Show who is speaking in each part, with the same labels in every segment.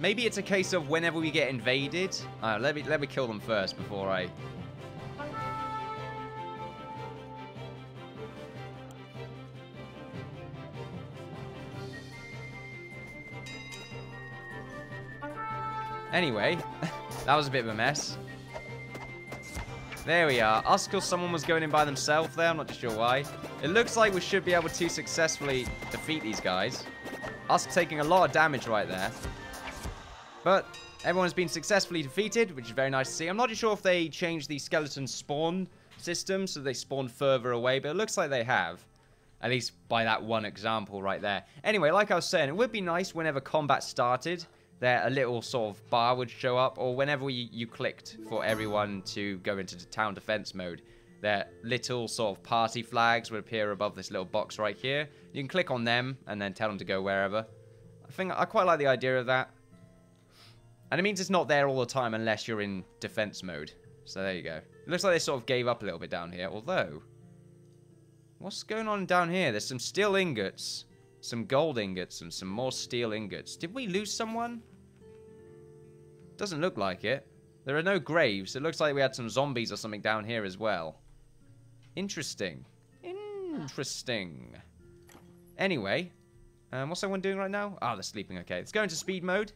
Speaker 1: Maybe it's a case of whenever we get invaded. Let me kill them first before I... Anyway, that was a bit of a mess. There we are. Us, because someone was going in by themselves there. I'm not too sure why. It looks like we should be able to successfully defeat these guys. Us taking a lot of damage right there. But everyone's been successfully defeated, which is very nice to see. I'm not too sure if they changed the skeleton spawn system, so they spawn further away, but it looks like they have. At least by that one example right there. Anyway, like I was saying, it would be nice whenever combat started, there a little sort of bar would show up, or whenever you clicked for everyone to go into the town defense mode, their little sort of party flags would appear above this little box right here. You can click on them and then tell them to go wherever. I quite like the idea of that. And it means it's not there all the time unless you're in defense mode. So there you go. It looks like they sort of gave up a little bit down here, although... What's going on down here? There's some steel ingots, some gold ingots, and some more steel ingots. Did we lose someone? Doesn't look like it. There are no graves. It looks like we had some zombies or something down here as well. Interesting. Interesting. Anyway, what's everyone doing right now? Oh, they're sleeping. Okay, let's go into speed mode.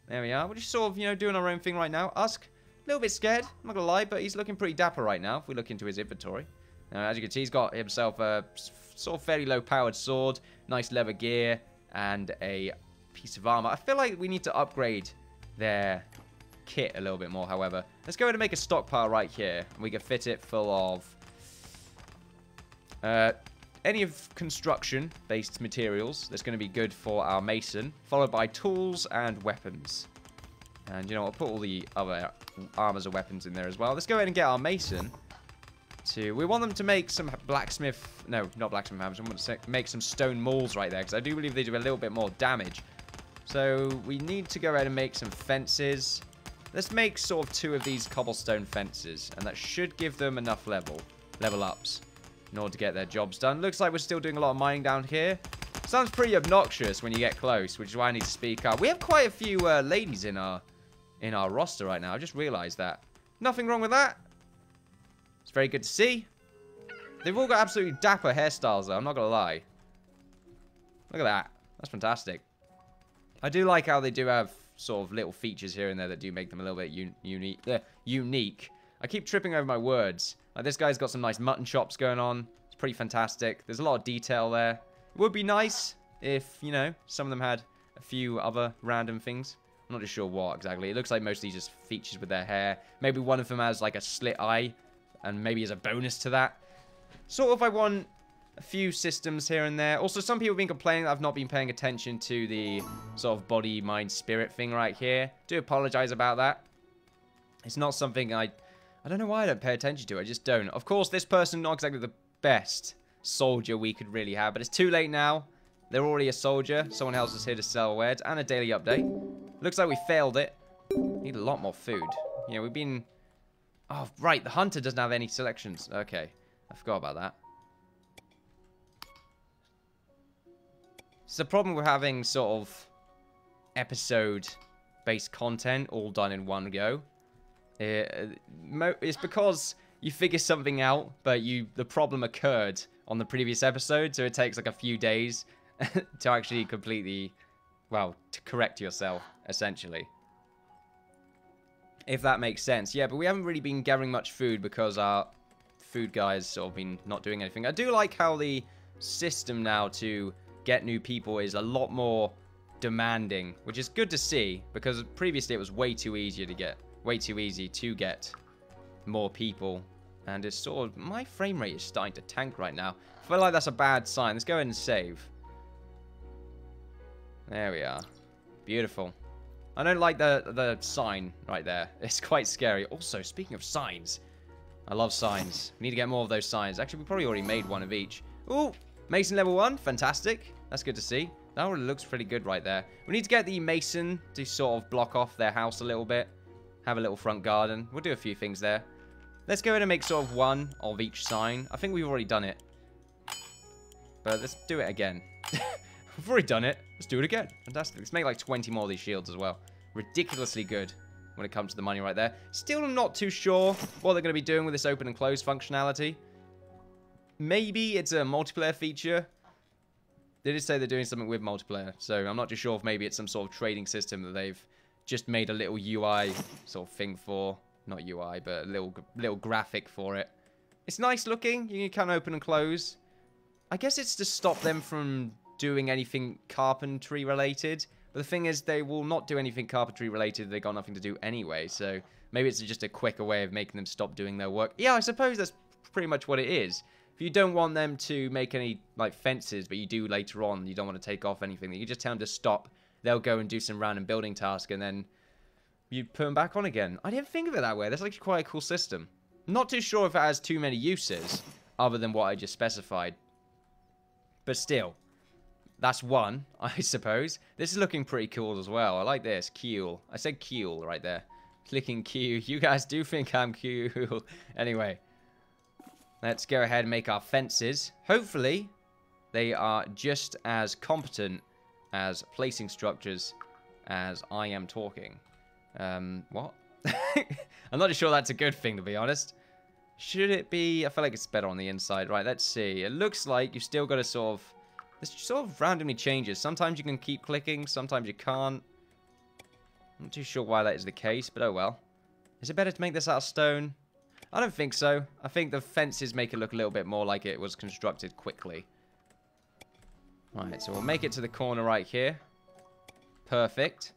Speaker 1: There we are. We're just sort of, you know, doing our own thing right now. Usk, a little bit scared. I'm not gonna lie, but he's looking pretty dapper right now if we look into his inventory. As you can see, he's got himself a sort of fairly low-powered sword, nice leather gear, and a piece of armor. I feel like we need to upgrade their kit a little bit more, however. Let's go ahead and make a stockpile right here. We can fit it full of any of construction-based materials. That's going to be good for our mason, followed by tools and weapons. And, you know, I'll put all the other armors and weapons in there as well. Let's go ahead and get our mason. We want them to make some blacksmith... No, not blacksmith hammers. We want to make some stone mauls right there, because I do believe they do a little bit more damage. So we need to go ahead and make some fences. Let's make sort of 2 of these cobblestone fences, and that should give them enough level ups in order to get their jobs done. Looks like we're still doing a lot of mining down here. Sounds pretty obnoxious when you get close, which is why I need to speak up. We have quite a few ladies in our roster right now. I just realized that. Nothing wrong with that. It's very good to see. They've all got absolutely dapper hairstyles, though. I'm not going to lie. Look at that. That's fantastic. I do like how they do have sort of little features here and there that do make them a little bit unique. I keep tripping over my words. Like, this guy's got some nice mutton chops going on. It's pretty fantastic. There's a lot of detail there. It would be nice if, you know, some of them had a few other random things. I'm not just sure what exactly. It looks like mostly just features with their hair. Maybe one of them has, like, a slit eye. And maybe as a bonus to that. Sort of, I want a few systems here and there. Also, some people have been complaining that I've not been paying attention to the sort of body, mind, spirit thing right here. Do apologize about that. It's not something I don't know why I don't pay attention to. I just don't. Of course, this person not exactly the best soldier we could really have. But it's too late now. They're already a soldier. Someone else is here to sell wares. And a daily update. Looks like we failed it. Need a lot more food. Yeah, we've been... Oh, right. The hunter doesn't have any selections. Okay. I forgot about that. It's the problem with having sort of episode-based content all done in one go. It's because you figure something out, but the problem occurred on the previous episode, so it takes like a few days to actually completely, well, to correct yourself, essentially. If that makes sense. Yeah, but we haven't really been gathering much food because our food guys sort of been not doing anything. I do like how the system now to get new people is a lot more demanding, which is good to see, because previously it was way too easy to get more people. And it's sort of... My frame rate is starting to tank right now. I feel like that's a bad sign. Let's go ahead and save. There we are. Beautiful. I don't like the sign right there. It's quite scary. Also, speaking of signs, I love signs. We need to get more of those signs. Actually, we probably already made one of each. Ooh, Mason level 1. Fantastic. That's good to see. That already looks pretty good right there. We need to get the Mason to sort of block off their house a little bit. Have a little front garden. We'll do a few things there. Let's go ahead and make sort of one of each sign. I think we've already done it. But let's do it again. We've already done it. Let's do it again. Fantastic. Let's make like 20 more of these shields as well. ridiculously good when it comes to the money right there. Still not too sure what they're going to be doing with this open and close functionality. Maybe it's a multiplayer feature. They did say they're doing something with multiplayer, so I'm not too sure if maybe it's some sort of trading system that they've just made a little UI sort of thing for. Not UI, but a little graphic for it. It's nice looking. You can open and close. I guess it's to stop them from doing anything carpentry related. But the thing is, they will not do anything carpentry related. They got nothing to do anyway. So maybe it's just a quicker way of making them stop doing their work. Yeah, I suppose that's pretty much what it is. If you don't want them to make any like fences, but you do later on, you don't want to take off anything, you just tell them to stop. They'll go and do some random building task, and then you put them back on again. I didn't think of it that way. That's actually quite a cool system. Not too sure if it has too many uses, other than what I just specified. But still, that's one, I suppose. This is looking pretty cool as well. I like this. Cool. I said cool right there. Clicking Q. You guys do think I'm cool. Anyway. Let's go ahead and make our fences. Hopefully, they are just as competent as placing structures as I am talking. What? I'm not sure that's a good thing, to be honest. Should it be? I feel like it's better on the inside. Right, let's see. It looks like you've still got to sort of... This sort of randomly changes. Sometimes you can keep clicking, sometimes you can't. I'm not too sure why that is the case, but oh well. Is it better to make this out of stone? I don't think so. I think the fences make it look a little bit more like it was constructed quickly. Right, so we'll make it to the corner right here. Perfect.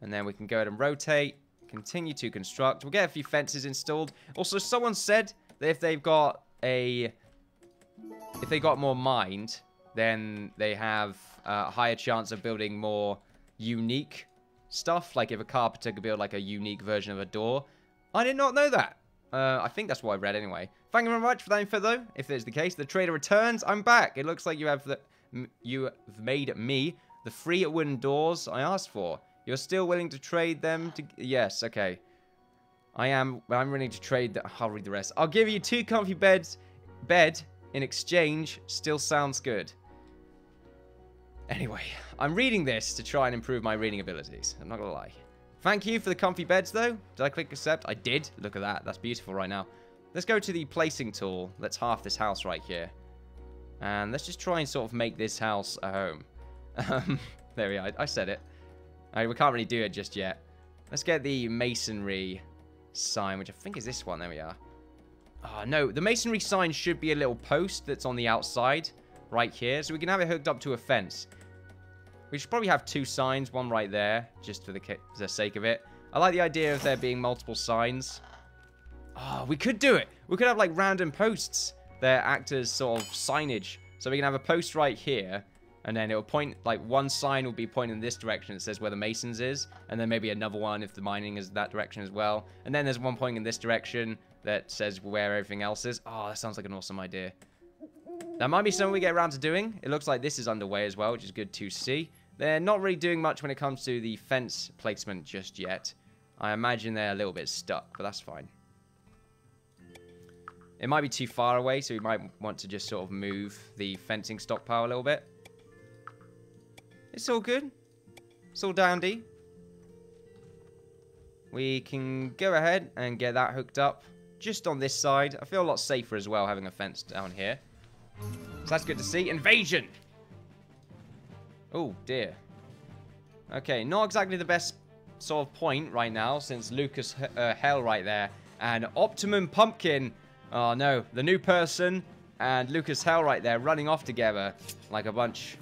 Speaker 1: And then we can go ahead and rotate. Continue to construct. We'll get a few fences installed. Also, someone said that if they've got more mind, then they have a higher chance of building more unique stuff. Like if a carpenter could build like a unique version of a door. I did not know that. I think that's what I read anyway. Thank you very much for that info, though. If it's the case, the trader returns. I'm back. It looks like you have made me the 3 wooden doors I asked for. You're still willing to trade them? Yes, okay. I'm willing to trade. I'll read the rest. I'll give you 2 comfy beds. Bed in exchange. Still sounds good. Anyway, I'm reading this to try and improve my reading abilities. I'm not gonna lie. Thank you for the comfy beds, though. Did I click accept? I did. Look at that. That's beautiful right now. Let's go to the placing tool. Let's half this house right here. And let's just try and sort of make this house a home. There we are. I said it. We can't really do it just yet. Let's get the masonry sign, which I think is this one. There we are. Oh, no. The masonry sign should be a little post that's on the outside right here. So we can have it hooked up to a fence. We should probably have 2 signs, one right there, just for the sake of it. I like the idea of there being multiple signs. Oh, we could do it. We could have like random posts that act as sort of signage. So we can have a post right here, and then it will point, like one sign will be pointing in this direction that says where the masons is, and then maybe another one if the mining is that direction as well. And then there's one pointing in this direction that says where everything else is. Oh, that sounds like an awesome idea. That might be something we get around to doing. It looks like this is underway as well, which is good to see. They're not really doing much when it comes to the fence placement just yet. I imagine they're a little bit stuck, but that's fine. It might be too far away, so we might want to just sort of move the fencing stockpile a little bit. It's all good. It's all dandy. We can go ahead and get that hooked up just on this side. I feel a lot safer as well having a fence down here. So that's good to see. Invasion! Oh, dear. Okay, not exactly the best sort of point right now, since Lucas Hell right there. And Optimum Pumpkin. Oh, no. The new person and Lucas Hell right there running off together like a bunch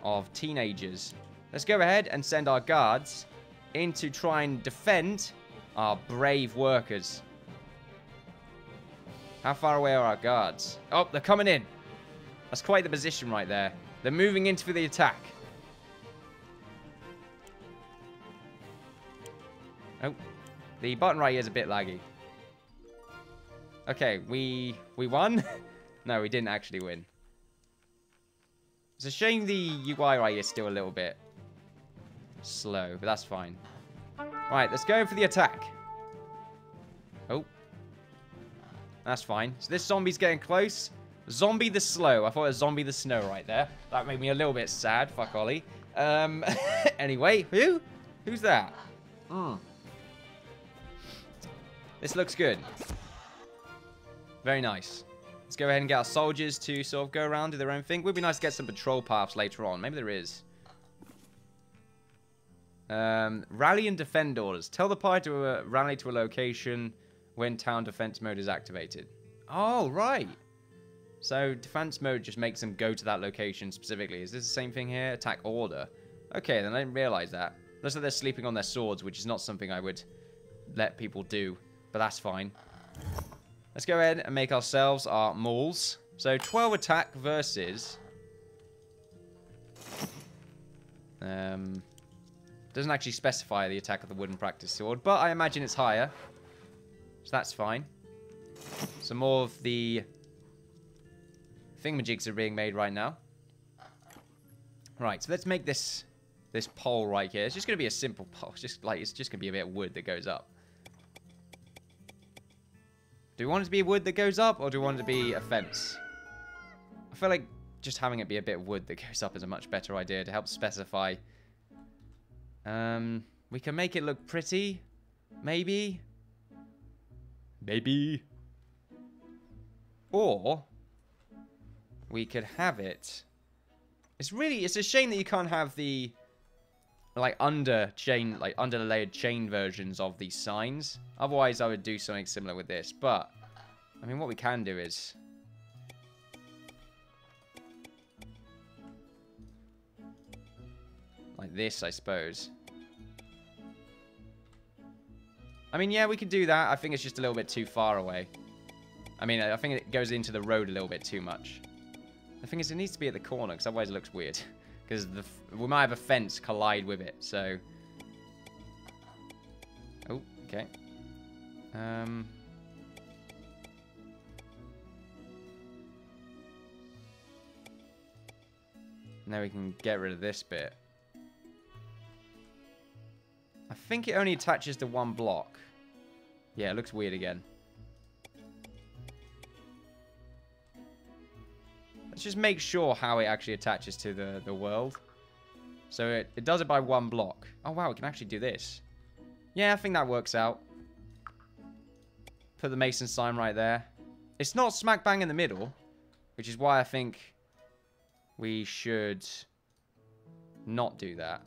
Speaker 1: of teenagers. Let's go ahead and send our guards in to try and defend our brave workers. How far away are our guards? Oh, they're coming in. That's quite the position right there. They're moving in for the attack. Oh, the button right here is a bit laggy. Okay, we won? No, we didn't actually win. It's a shame the UI right here is still a little bit slow, but that's fine. Right, let's go for the attack. Oh. That's fine. So this zombie's getting close. Zombie the slow. I thought it was zombie the snow right there. That made me a little bit sad. Fuck Ollie. Anyway, who's that? This looks good. Very nice. Let's go ahead and get our soldiers to sort of go around, do their own thing. Would be nice to get some patrol paths later on. Maybe there is. Rally and defend orders. Tell the party to rally to a location when town defense mode is activated. Oh, right. So defense mode just makes them go to that location specifically. Is this the same thing here? Attack order. Okay, then I didn't realize that. Looks like they're sleeping on their swords, which is not something I would let people do. But that's fine. Let's go ahead and make ourselves our mauls. So 12 attack versus... doesn't actually specify the attack of the wooden practice sword, but I imagine it's higher. So that's fine. Some more of the thingamajigs are being made right now. Right, so let's make this pole right here. It's just going to be a simple pole. It's just going to be a bit of wood that goes up. Do we want it to be wood that goes up, or do we want it to be a fence? I feel like just having it be a bit of wood that goes up is a much better idea to help specify. We can make it look pretty. Maybe. Maybe. Or we could have it. It's a shame that you can't have the under the layered chain versions of these signs. Otherwise, I would do something similar with this. But I mean, what we can do is like this, I suppose. I mean, yeah, we could do that. I think it's just a little bit too far away. I mean, I think it goes into the road a little bit too much. The thing is, it needs to be at the corner, because otherwise it looks weird. Because we might have a fence collide with it, so... Oh, okay. Now we can get rid of this bit. I think it only attaches to one block. Yeah, it looks weird again. Let's just make sure how it actually attaches to the world. So it does it by one block. Oh, wow, we can actually do this. Yeah, I think that works out. Put the Mason sign right there. It's not smack bang in the middle, which is why I think we should not do that.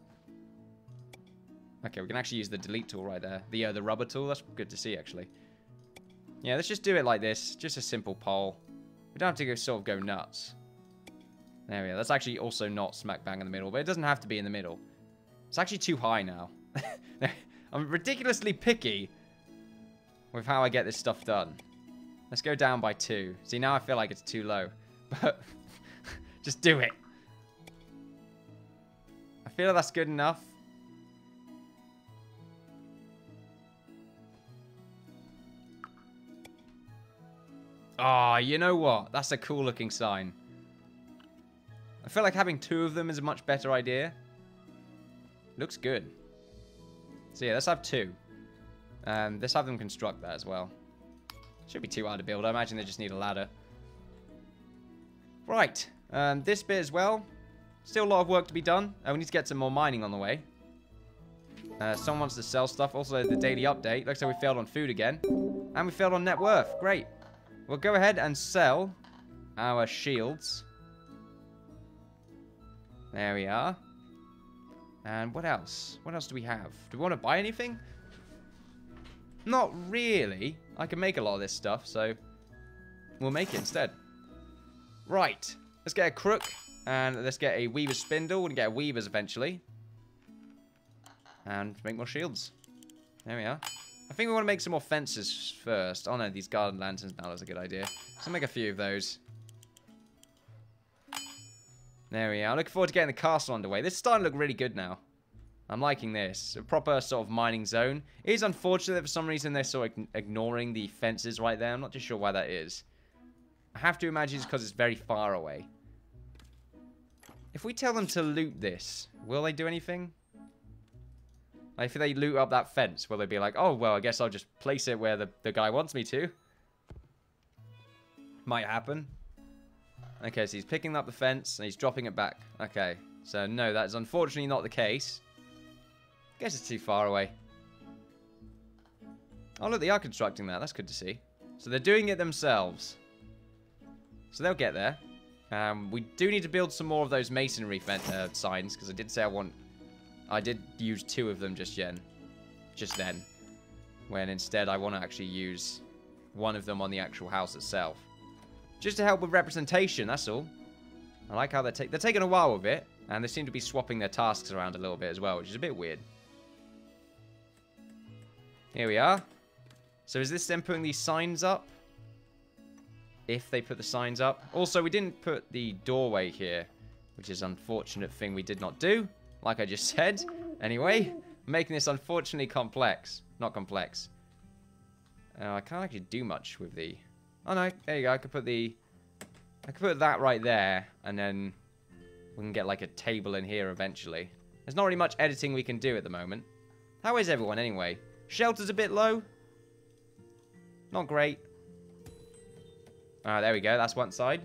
Speaker 1: Okay, we can actually use the delete tool right there. The rubber tool, that's good to see, actually. Yeah, let's just do it like this. Just a simple pole. We don't have to sort of go nuts. There we go. That's actually also not smack bang in the middle, but it doesn't have to be in the middle. It's actually too high now. I'm ridiculously picky with how I get this stuff done. Let's go down by 2. See, now I feel like it's too low. But just do it. I feel like that's good enough. Ah, oh, you know what? That's a cool looking sign. I feel like having 2 of them is a much better idea. Looks good. So yeah, let's have 2. Let's have them construct that as well. Should be too hard to build. I imagine they just need a ladder. Right. This bit as well. Still a lot of work to be done. We need to get some more mining on the way. Someone wants to sell stuff. Also, the daily update. Looks like we failed on food again. And we failed on net worth. Great. We'll go ahead and sell our shields. There we are. And what else? What else do we have? Do we want to buy anything? Not really. I can make a lot of this stuff, so we'll make it instead. Right. Let's get a crook. And let's get a weaver's spindle. And get a weaver's eventually. And make more shields. There we are. I think we want to make some more fences first. Oh no, these garden lanterns now is a good idea. So make a few of those. There we are. Looking forward to getting the castle underway. This is starting to look really good now. I'm liking this. A proper sort of mining zone. It is unfortunate that for some reason they're sort of ignoring the fences right there. I'm not too sure why that is. I have to imagine it's because it's very far away. If we tell them to loot this, will they do anything? Like if they loot up that fence, will they be like, oh, well, I guess I'll just place it where the guy wants me to? Might happen. Okay, so he's picking up the fence and he's dropping it back. Okay, so no, that is unfortunately not the case. I guess it's too far away. Oh, look, they are constructing that. That's good to see. So they're doing it themselves. So they'll get there. We do need to build some more of those masonry signs, because I did say I did use 2 of them just then. When instead I want to actually use 1 of them on the actual house itself. Just to help with representation, that's all. I like how they're taking a while with it, and they seem to be swapping their tasks around a little bit as well, which is a bit weird. Here we are. So is this them putting these signs up? If they put the signs up. Also, we didn't put the doorway here, which is an unfortunate thing we did not do, like I just said. Anyway, making this unfortunately complex. Not complex. I can't actually do much with the... Oh no, there you go. I could put that right there, and then we can get like a table in here eventually. There's not really much editing we can do at the moment. How is everyone anyway? Shelter's a bit low. Not great. Alright, there we go. That's one side.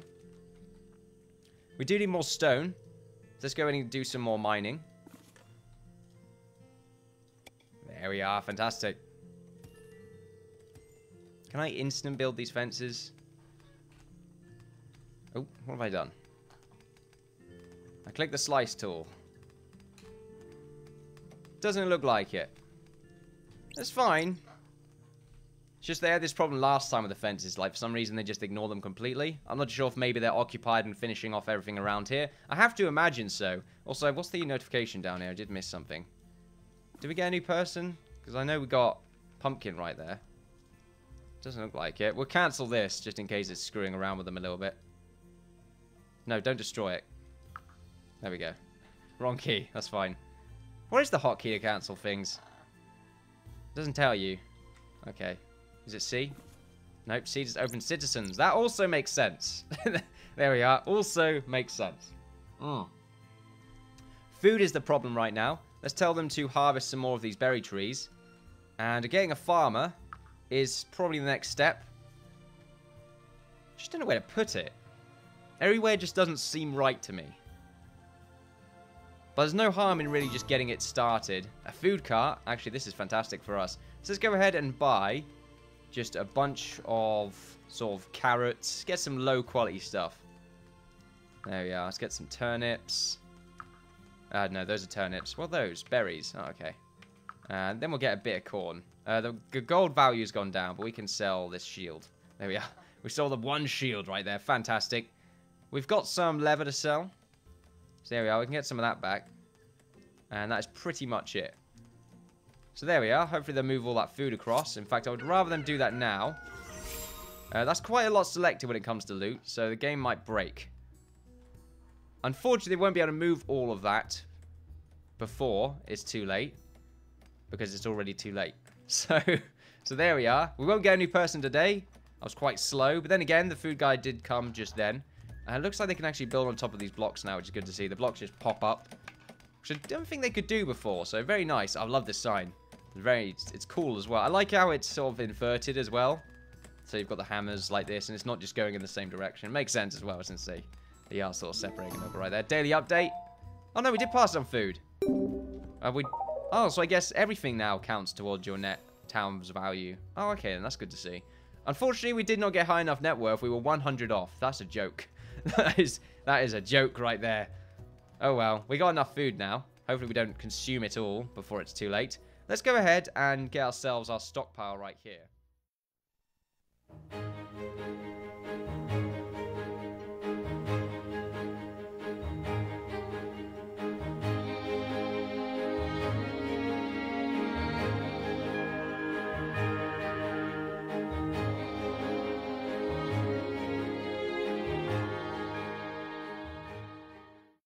Speaker 1: We do need more stone. Let's go in and do some more mining. There we are. Fantastic. Can I instant build these fences? Oh, what have I done? I click the slice tool. Doesn't look like it. That's fine. It's just they had this problem last time with the fences. Like, for some reason, they just ignore them completely. I'm not sure if maybe they're occupied and finishing off everything around here. I have to imagine so. Also, what's the notification down here? I did miss something. Did we get a new person? Because I know we got Pumpkin right there. Doesn't look like it. We'll cancel this, just in case it's screwing around with them a little bit. No, don't destroy it. There we go. Wrong key. That's fine. What is the hotkey to cancel things? Doesn't tell you. Okay. Is it C? Nope, C just opens citizens. That also makes sense. There we are. Also makes sense. Food is the problem right now. Let's tell them to harvest some more of these berry trees. And getting a farmer is probably the next step. Just don't know where to put it. Everywhere just doesn't seem right to me. But there's no harm in really just getting it started. A food cart. Actually, this is fantastic for us. So let's go ahead and buy just a bunch of sort of carrots. Get some low quality stuff. There we are. Let's get some turnips. No, those are turnips. What are those? Berries. Oh, okay. And then we'll get a bit of corn. The gold value's gone down, but we can sell this shield. There we are. We sold the 1 shield right there. Fantastic. We've got some leather to sell. So there we are. We can get some of that back. And that is pretty much it. So there we are. Hopefully they'll move all that food across. In fact, I would rather them do that now. That's quite a lot selected when it comes to loot, so the game might break. Unfortunately, they won't be able to move all of that before it's too late, because it's already too late. So there we are. We won't get a new person today. I was quite slow, but then again, the food guy did come just then. And it looks like they can actually build on top of these blocks now, which is good to see. The blocks just pop up, which I don't think they could do before. So very nice. I love this sign. It's cool as well. I like how it's sort of inverted as well. So you've got the hammers like this, and it's not just going in the same direction. It makes sense as well, since they are sort of separating over right there. Daily update. Oh no, we did pass on food. Oh, so I guess everything now counts towards your net town's value. Oh, okay, then that's good to see. Unfortunately, we did not get high enough net worth. We were 100 off. That's a joke. that is a joke right there. Oh well, we got enough food now. Hopefully we don't consume it all before it's too late. Let's go ahead and get ourselves our stockpile right here.